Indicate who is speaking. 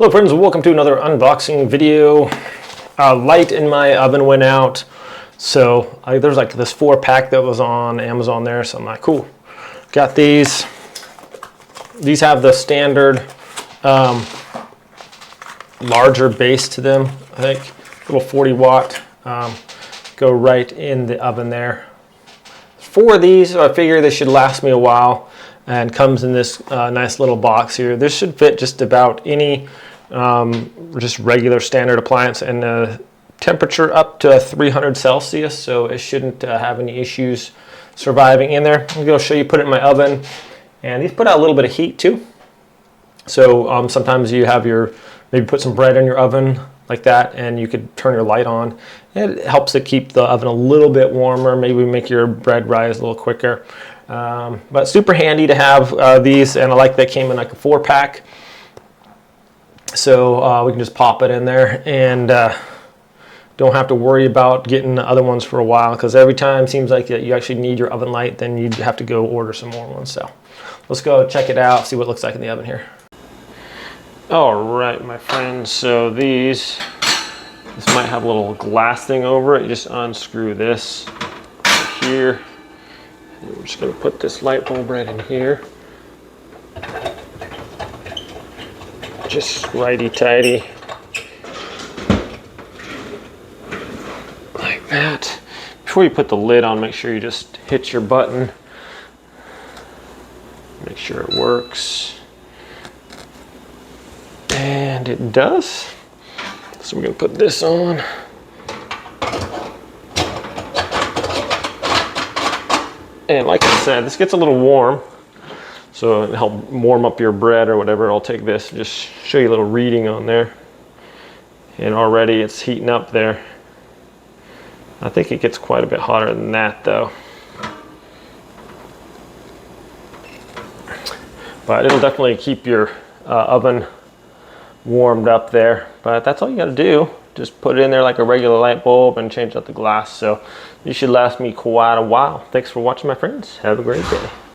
Speaker 1: Hello friends, welcome to another unboxing video. Light in my oven went out, so there's like this 4-pack that was on Amazon there, so I'm like, cool. Got these. These have the standard larger base to them, I think. Little 40 watt, go right in the oven there. 4 of these, so I figure they should last me a while, and comes in this nice little box here. This should fit just about any just regular standard appliance, and temperature up to 300 Celsius, so it shouldn't have any issues surviving in there. I'm going to show you put it in my oven, and these put out a little bit of heat too. So sometimes you have maybe put some bread in your oven like that, and you could turn your light on. It helps to keep the oven a little bit warmer, maybe make your bread rise a little quicker. But super handy to have these, and I like they came in like a 4-pack. So we can just pop it in there and don't have to worry about getting the other ones for a while, because every time it seems like that you actually need your oven light, then you have to go order some more ones. So let's go check it out, see what it looks like in the oven here. All right, my friends, so this might have a little glass thing over it. You just unscrew this here. And we're just gonna put this light bulb right in here. Just righty-tighty, like that. Before you put the lid on, make sure you just hit your button. Make sure it works. And it does. So we're gonna put this on. And like I said, this gets a little warm. So it'll help warm up your bread or whatever. I'll take this and just show you a little reading on there. And already it's heating up there. I think it gets quite a bit hotter than that though. But it'll definitely keep your oven warmed up there. But that's all you gotta do. Just put it in there like a regular light bulb and change out the glass. So you should last me quite a while. Thanks for watching, my friends. Have a great day.